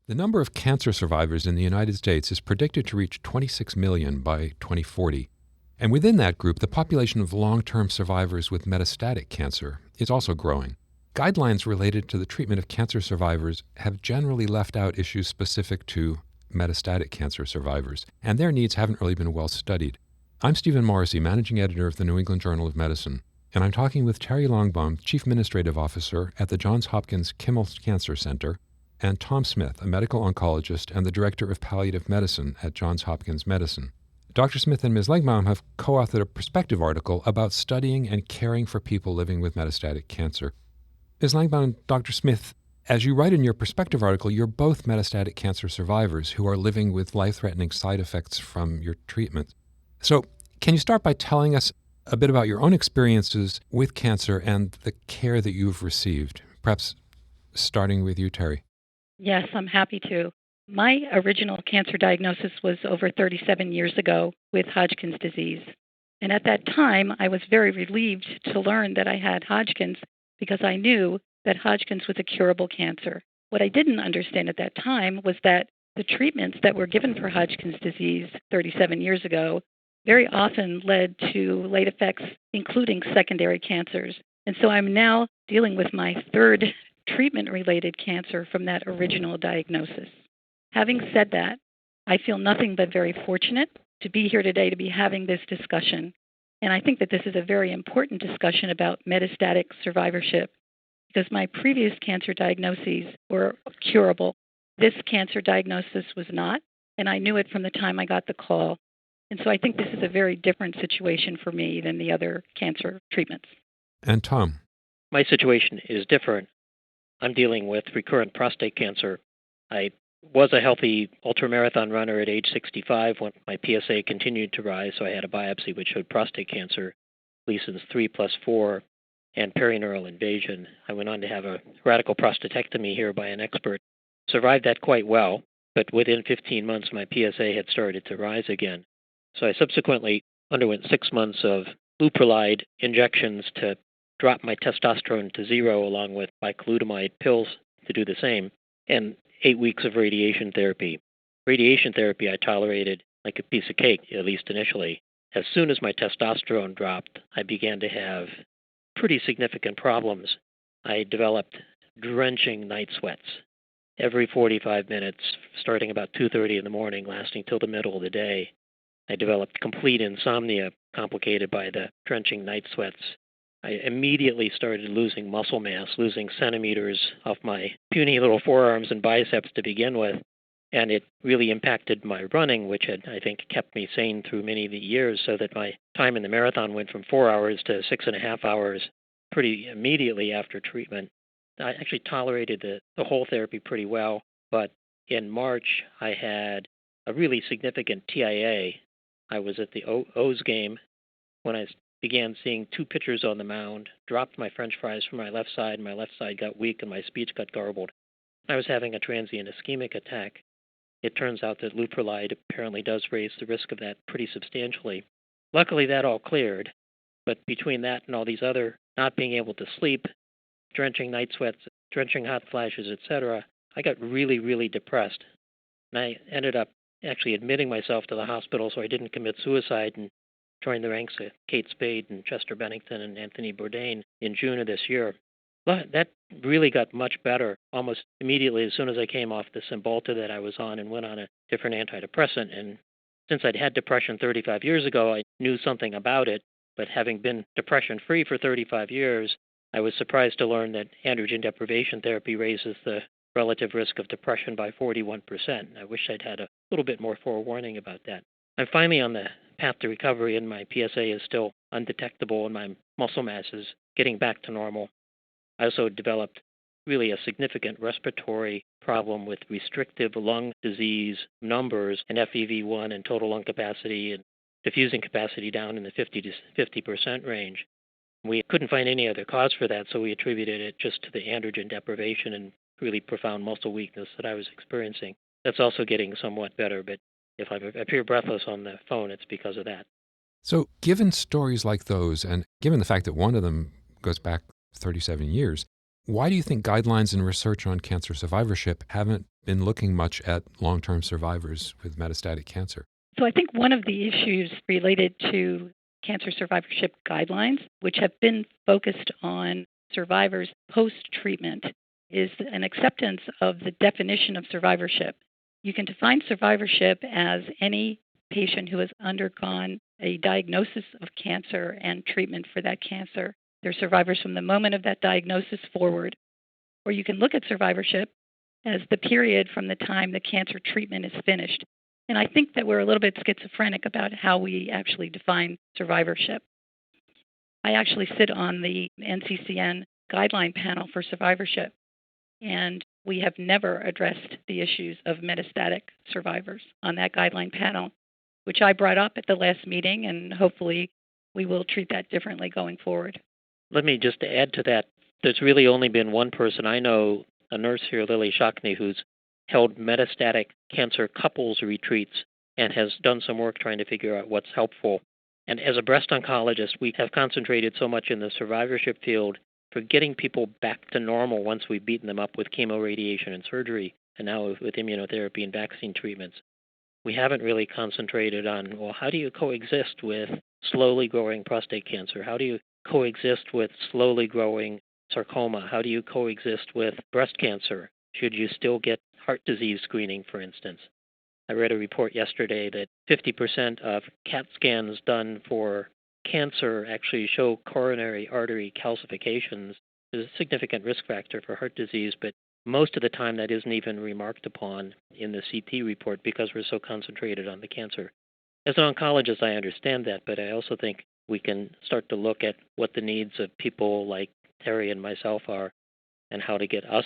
The number of cancer survivors in the United States is predicted to reach 26 million by 2040. And within that group, the population of long-term survivors with metastatic cancer is also growing. Guidelines related to the treatment of cancer survivors have generally left out issues specific to metastatic cancer survivors, and their needs haven't really been well studied. I'm Stephen Morrissey, managing editor of the New England Journal of Medicine, and I'm talking with Terry Langbaum, Chief Administrative Officer at the Johns Hopkins Kimmel Cancer Center, and Tom Smith, a medical oncologist and the Director of Palliative Medicine at Johns Hopkins Medicine. Dr. Smith and Ms. Langbaum have co-authored a perspective article about studying and caring for people living with metastatic cancer. Ms. Langbaum and Dr. Smith, as you write in your perspective article, you're both metastatic cancer survivors who are living with life-threatening side effects from your treatment. So, can you start by telling us a bit about your own experiences with cancer and the care that you've received? Perhaps starting with you, Terry. Yes, I'm happy to. My original cancer diagnosis was over 37 years ago with Hodgkin's disease. And at that time, I was very relieved to learn that I had Hodgkin's because I knew that Hodgkin's was a curable cancer. What I didn't understand at that time was that the treatments that were given for Hodgkin's disease 37 years ago very often led to late effects, including secondary cancers. And so I'm now dealing with my third treatment-related cancer from that original diagnosis. Having said that, I feel nothing but very fortunate to be here today to be having this discussion. And I think that this is a very important discussion about metastatic survivorship because my previous cancer diagnoses were curable. This cancer diagnosis was not, and I knew it from the time I got the call. And so I think this is a very different situation for me than the other cancer treatments. And Tom? My situation is different. I'm dealing with recurrent prostate cancer. I was a healthy ultramarathon runner at age 65 when my PSA continued to rise, so I had a biopsy which showed prostate cancer, Gleason's 3+4, and perineural invasion. I went on to have a radical prostatectomy here by an expert. Survived that quite well, but within 15 months my PSA had started to rise again. So I subsequently underwent 6 months of leuprolide injections to drop my testosterone to zero, along with bicalutamide pills to do the same, and 8 weeks of radiation therapy. Radiation therapy I tolerated like a piece of cake, at least initially. As soon as my testosterone dropped, I began to have pretty significant problems. I developed drenching night sweats every 45 minutes, starting about 2:30 in the morning, lasting till the middle of the day. I developed complete insomnia complicated by the drenching night sweats. I immediately started losing muscle mass, losing centimeters off my puny little forearms and biceps to begin with, and it really impacted my running, which had, I think, kept me sane through many of the years, so that my time in the marathon went from 4 hours to 6.5 hours pretty immediately after treatment. I actually tolerated the whole therapy pretty well, but in March I had a really significant TIA. I was at the O's game when I began seeing 2 pitchers on the mound, dropped my French fries from my left side got weak and my speech got garbled. I was having a transient ischemic attack. It turns out that leuprolide apparently does raise the risk of that pretty substantially. Luckily, that all cleared, but between that and all these other not being able to sleep, drenching night sweats, drenching hot flashes, etc., I got really, really depressed. And I ended up actually admitting myself to the hospital so I didn't commit suicide and joined the ranks of Kate Spade and Chester Bennington and Anthony Bourdain in June of this year. But that really got much better almost immediately as soon as I came off the Cymbalta that I was on and went on a different antidepressant. And since I'd had depression 35 years ago, I knew something about it. But having been depression-free for 35 years, I was surprised to learn that androgen deprivation therapy raises the relative risk of depression by 41%. I wish I'd had a little bit more forewarning about that. I'm finally on the path to recovery, and my PSA is still undetectable, and my muscle mass is getting back to normal. I also developed really a significant respiratory problem with restrictive lung disease numbers and FEV1 and total lung capacity and diffusing capacity down in the 50% range. We couldn't find any other cause for that, so we attributed it just to the androgen deprivation and really profound muscle weakness that I was experiencing. That's also getting somewhat better, but if I appear breathless on the phone, it's because of that. So given stories like those, and given the fact that one of them goes back 37 years, Why do you think guidelines and research on cancer survivorship haven't been looking much at long-term survivors with metastatic cancer? So I think one of the issues related to cancer survivorship guidelines, which have been focused on survivors post-treatment, is an acceptance of the definition of survivorship. You can define survivorship as any patient who has undergone a diagnosis of cancer and treatment for that cancer. They're survivors from the moment of that diagnosis forward. Or you can look at survivorship as the period from the time the cancer treatment is finished. And I think that we're a little bit schizophrenic about how we actually define survivorship. I actually sit on the NCCN guideline panel for survivorship, and we have never addressed the issues of metastatic survivors on that guideline panel, which I brought up at the last meeting, and hopefully we will treat that differently going forward. Let me just add to that. There's really only been one person I know, a nurse here, Lily Shockney, who's held metastatic cancer couples retreats and has done some work trying to figure out what's helpful. And as a breast oncologist, we have concentrated so much in the survivorship field for getting people back to normal once we've beaten them up with chemo, radiation, and surgery, and now with immunotherapy and vaccine treatments. We haven't really concentrated on, well, how do you coexist with slowly growing prostate cancer? How do you coexist with slowly growing sarcoma? How do you coexist with breast cancer? Should you still get heart disease screening, for instance? I read a report yesterday that 50% of CAT scans done for cancer actually show coronary artery calcifications. There's a significant risk factor for heart disease, but most of the time that isn't even remarked upon in the CT report because we're so concentrated on the cancer. As an oncologist, I understand that, but I also think we can start to look at what the needs of people like Terry and myself are and how to get us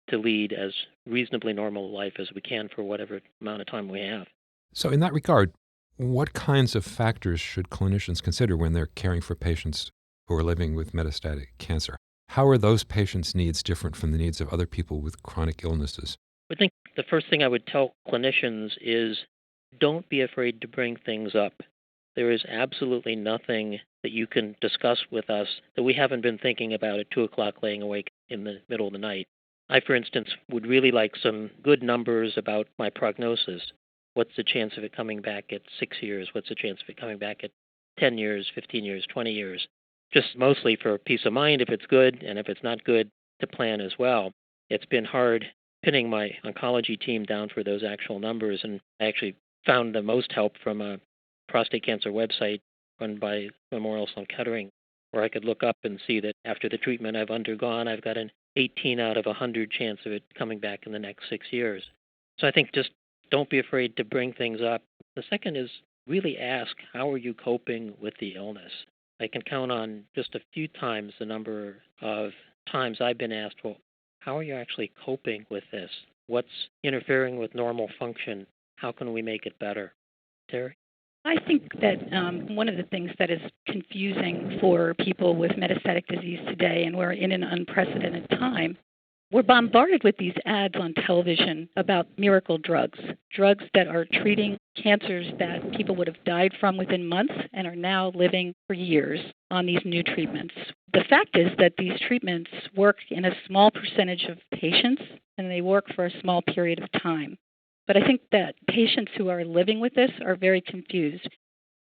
to lead as reasonably normal life as we can for whatever amount of time we have. So in that regard, what kinds of factors should clinicians consider when they're caring for patients who are living with metastatic cancer? How are those patients' needs different from the needs of other people with chronic illnesses? I think the first thing I would tell clinicians is don't be afraid to bring things up. There is absolutely nothing that you can discuss with us that we haven't been thinking about at 2 o'clock laying awake in the middle of the night. I, for instance, would really like some good numbers about my prognosis. What's the chance of it coming back at 6 years? What's the chance of it coming back at 10 years, 15 years, 20 years? Just mostly for peace of mind if it's good, and if it's not good, to plan as well. It's been hard pinning my oncology team down for those actual numbers, and I actually found the most help from a prostate cancer website run by Memorial Sloan Kettering, where I could look up and see that after the treatment I've undergone, I've got an 18 out of 100 chance of it coming back in the next 6 years. So I think just don't be afraid to bring things up. The second is really ask, how are you coping with the illness? I can count on just a few times the number of times I've been asked, well, how are you actually coping with this? What's interfering with normal function? How can we make it better? Terry? I think that one of the things that is confusing for people with metastatic disease today, and we're in an unprecedented time, we're bombarded with these ads on television about miracle drugs, drugs that are treating cancers that people would have died from within months and are now living for years on these new treatments. The fact is that these treatments work in a small percentage of patients, and they work for a small period of time. But I think that patients who are living with this are very confused.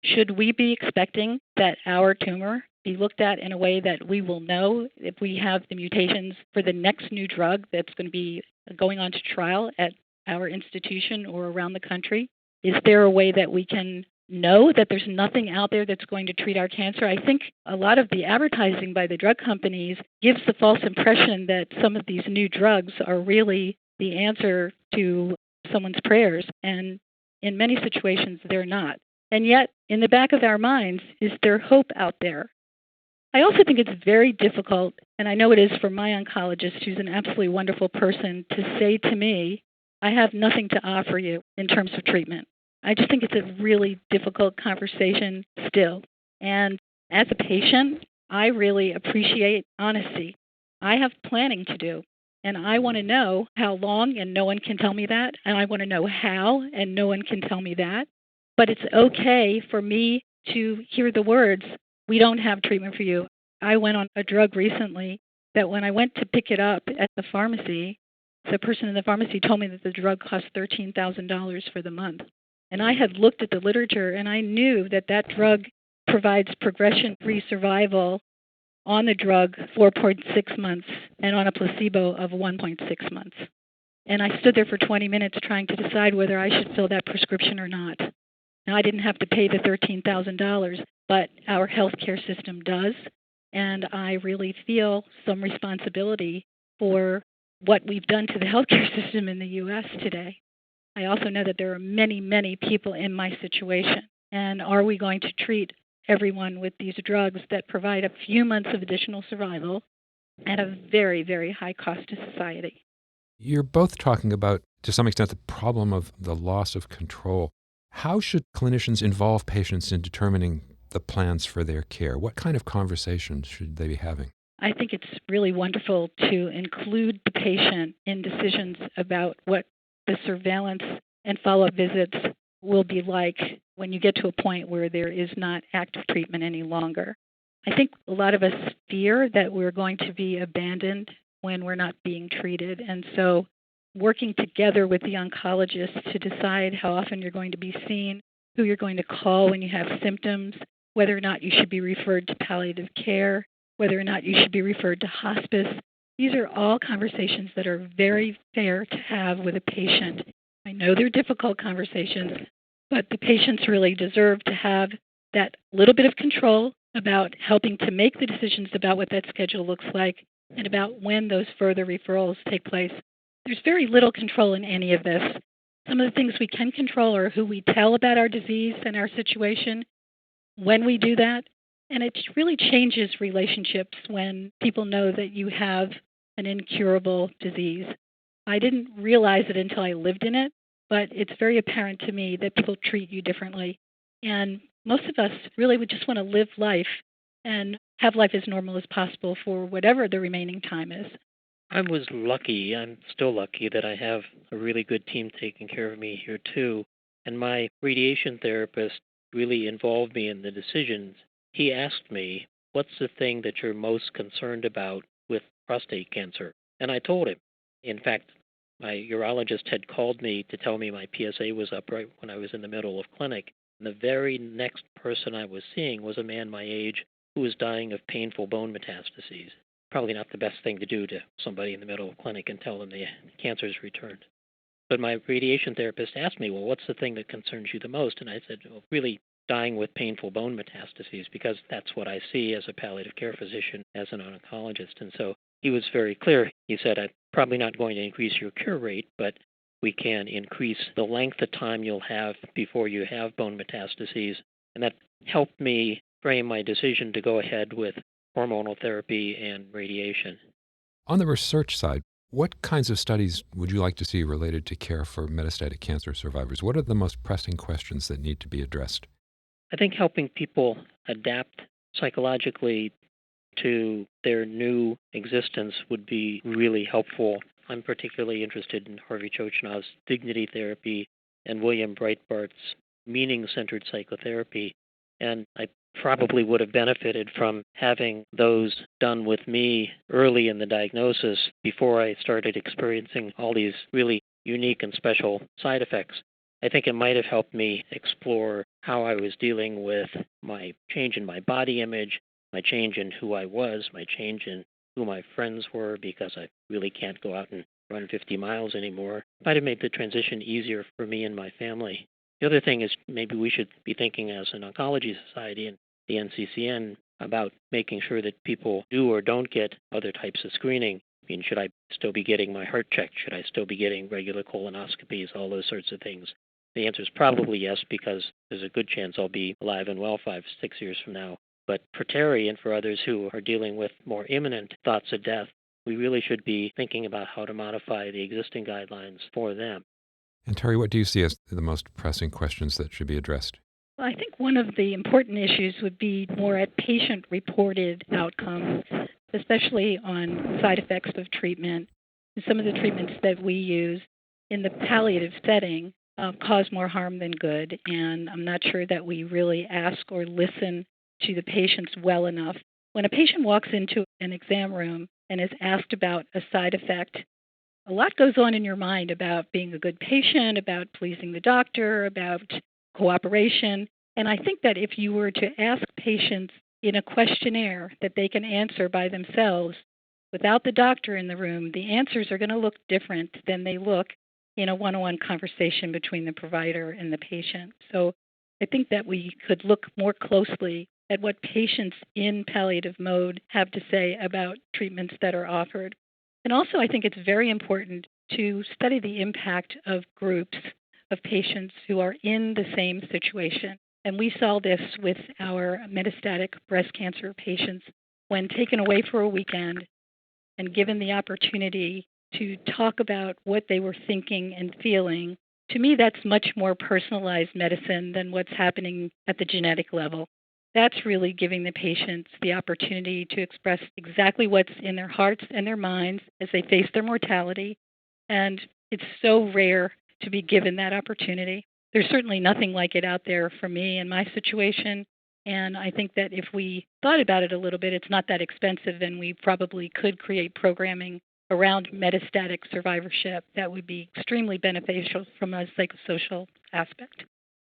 Should we be expecting that our tumor be looked at in a way that we will know if we have the mutations for the next new drug that's going to be going on to trial at our institution or around the country? Is there a way that we can know that there's nothing out there that's going to treat our cancer? I think a lot of the advertising by the drug companies gives the false impression that some of these new drugs are really the answer to someone's prayers, and in many situations they're not. And yet, in the back of our minds, is there hope out there? I also think it's very difficult, and I know it is for my oncologist, who's an absolutely wonderful person, to say to me, I have nothing to offer you in terms of treatment. I just think it's a really difficult conversation still. And as a patient, I really appreciate honesty. I have planning to do. And I want to know how long, and no one can tell me that. And I want to know how, and no one can tell me that. But it's okay for me to hear the words, we don't have treatment for you. I went on a drug recently that when I went to pick it up at the pharmacy, the person in the pharmacy told me that the drug cost $13,000 for the month. And I had looked at the literature, and I knew that that drug provides progression-free survival on the drug 4.6 months and on a placebo of 1.6 months. And I stood there for 20 minutes trying to decide whether I should fill that prescription or not. Now, I didn't have to pay the $13,000, but our healthcare system does, and I really feel some responsibility for what we've done to the healthcare system in the U.S. today. I also know that there are many, many people in my situation, and are we going to treat everyone with these drugs that provide a few months of additional survival at a very, very high cost to society? You're both talking about, to some extent, the problem of the loss of control. How should clinicians involve patients in determining the plans for their care? What kind of conversations should they be having? I think it's really wonderful to include the patient in decisions about what the surveillance and follow-up visits will be like when you get to a point where there is not active treatment any longer. I think a lot of us fear that we're going to be abandoned when we're not being treated. And so working together with the oncologist to decide how often you're going to be seen, who you're going to call when you have symptoms, whether or not you should be referred to palliative care, whether or not you should be referred to hospice. These are all conversations that are very fair to have with a patient. I know they're difficult conversations, but the patients really deserve to have that little bit of control about helping to make the decisions about what that schedule looks like and about when those further referrals take place. There's very little control in any of this. Some of the things we can control are who we tell about our disease and our situation, when we do that, and it really changes relationships when people know that you have an incurable disease. I didn't realize it until I lived in it, but it's very apparent to me that people treat you differently. And most of us really would just want to live life and have life as normal as possible for whatever the remaining time is. I was lucky, I'm still lucky, that I have a really good team taking care of me here too. And my radiation therapist really involved me in the decisions. He asked me, what's the thing that you're most concerned about with prostate cancer? And I told him. In fact, my urologist had called me to tell me my PSA was up right when I was in the middle of clinic. And the very next person I was seeing was a man my age who was dying of painful bone metastases. Probably not the best thing to do to somebody in the middle of clinic and tell them the cancer's returned. But my radiation therapist asked me, well, what's the thing that concerns you the most? And I said, well, really dying with painful bone metastases, because that's what I see as a palliative care physician, as an oncologist. And so he was very clear. He said, I'm probably not going to increase your cure rate, but we can increase the length of time you'll have before you have bone metastases. And that helped me frame my decision to go ahead with hormonal therapy and radiation. On the research side, what kinds of studies would you like to see related to care for metastatic cancer survivors? What are the most pressing questions that need to be addressed? I think helping people adapt psychologically to their new existence would be really helpful. I'm particularly interested in Harvey Chochnow's dignity therapy and William Breitbart's meaning-centered psychotherapy. And I probably would have benefited from having those done with me early in the diagnosis before I started experiencing all these really unique and special side effects. I think it might have helped me explore how I was dealing with my change in my body image, my change in who I was, my change in who my friends were, because I really can't go out and run 50 miles anymore. It might have made the transition easier for me and my family. The other thing is maybe we should be thinking as an oncology society and the NCCN about making sure that people do or don't get other types of screening. I mean, should I still be getting my heart checked? Should I still be getting regular colonoscopies? All those sorts of things. The answer is probably yes, because there's a good chance I'll be alive and well 5-6 years from now. But for Terry and for others who are dealing with more imminent thoughts of death, we really should be thinking about how to modify the existing guidelines for them. And Terry, what do you see as the most pressing questions that should be addressed? Well, I think one of the important issues would be more at patient-reported outcomes, especially on side effects of treatment. Some of the treatments that we use in the palliative setting cause more harm than good, and I'm not sure that we really ask or listen to the patients well enough. When a patient walks into an exam room, and is asked about a side effect, a lot goes on in your mind about being a good patient, about pleasing the doctor, about cooperation. And I think that if you were to ask patients in a questionnaire that they can answer by themselves without the doctor in the room, the answers are going to look different than they look in a one-on-one conversation between the provider and the patient. So I think that we could look more closely at what patients in palliative mode have to say about treatments that are offered. And also, I think it's very important to study the impact of groups of patients who are in the same situation. And we saw this with our metastatic breast cancer patients when taken away for a weekend and given the opportunity to talk about what they were thinking and feeling. To me, that's much more personalized medicine than what's happening at the genetic level. That's really giving the patients the opportunity to express exactly what's in their hearts and their minds as they face their mortality. And it's so rare to be given that opportunity. There's certainly nothing like it out there for me in my situation. And I think that if we thought about it a little bit, it's not that expensive, and we probably could create programming around metastatic survivorship that would be extremely beneficial from a psychosocial aspect.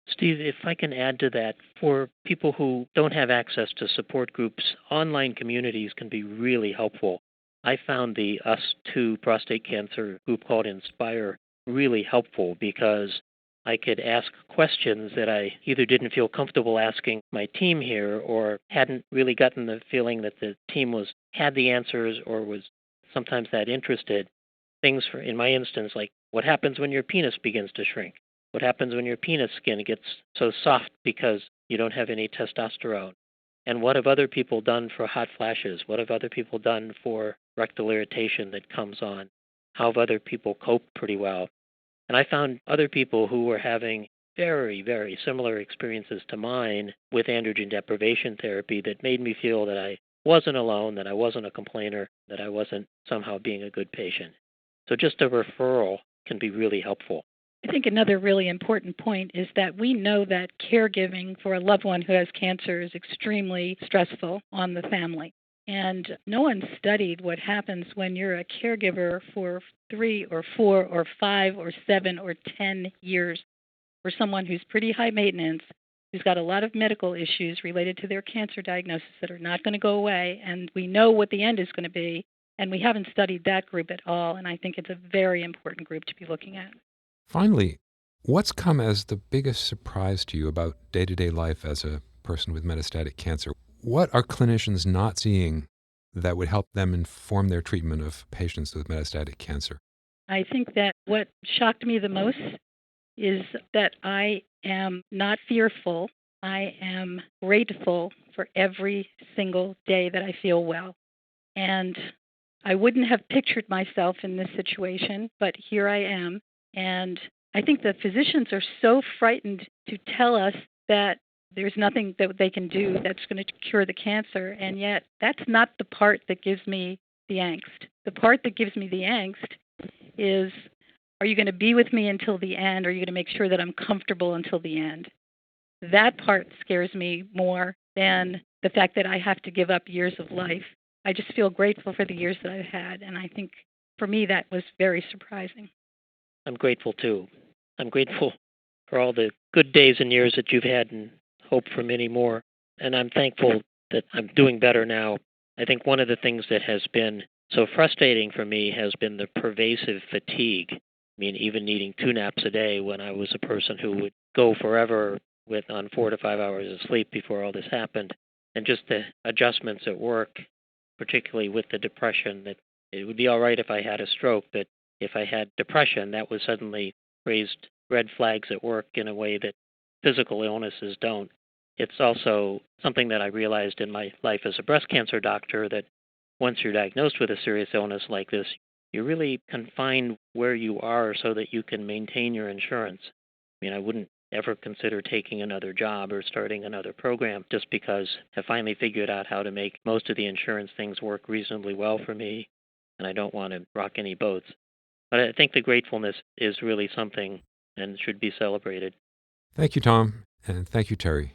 Steve, if I can add to that, for people who don't have access to support groups, online communities can be really helpful. I found the US2 prostate cancer group called Inspire really helpful because I could ask questions that I either didn't feel comfortable asking my team here or hadn't really gotten the feeling that the team had the answers or was sometimes that interested. Things, in my instance, like what happens when your penis begins to shrink? What happens when your penis skin gets so soft because you don't have any testosterone? And what have other people done for hot flashes? What have other people done for rectal irritation that comes on? How have other people coped pretty well? And I found other people who were having very, very similar experiences to mine with androgen deprivation therapy that made me feel that I wasn't alone, that I wasn't a complainer, that I wasn't somehow being a good patient. So just a referral can be really helpful. I think another really important point is that we know that caregiving for a loved one who has cancer is extremely stressful on the family. And no one studied what happens when you're a caregiver for 3 or 4 or 5 or 7 or 10 years for someone who's pretty high maintenance, who's got a lot of medical issues related to their cancer diagnosis that are not going to go away. And we know what the end is going to be. And we haven't studied that group at all. And I think it's a very important group to be looking at. Finally, what's come as the biggest surprise to you about day-to-day life as a person with metastatic cancer? What are clinicians not seeing that would help them inform their treatment of patients with metastatic cancer? I think that what shocked me the most is that I am not fearful. I am grateful for every single day that I feel well. And I wouldn't have pictured myself in this situation, but here I am. And I think the physicians are so frightened to tell us that there's nothing that they can do that's going to cure the cancer. And yet that's not the part that gives me the angst. The part that gives me the angst is, are you going to be with me until the end? Or are you going to make sure that I'm comfortable until the end? That part scares me more than the fact that I have to give up years of life. I just feel grateful for the years that I've had. And I think for me that was very surprising. I'm grateful too. I'm grateful for all the good days and years that you've had and hope for many more. And I'm thankful that I'm doing better now. I think one of the things that has been so frustrating for me has been the pervasive fatigue. I mean, even needing 2 naps a day when I was a person who would go forever on 4 to 5 hours of sleep before all this happened. And just the adjustments at work, particularly with the depression, that it would be all right if I had a stroke, but if I had depression, that was suddenly raised red flags at work in a way that physical illnesses don't. It's also something that I realized in my life as a breast cancer doctor, that once you're diagnosed with a serious illness like this, you're really confined where you are so that you can maintain your insurance. I mean, I wouldn't ever consider taking another job or starting another program just because I finally figured out how to make most of the insurance things work reasonably well for me, and I don't want to rock any boats. But I think the gratefulness is really something and should be celebrated. Thank you, Tom, and thank you, Terry.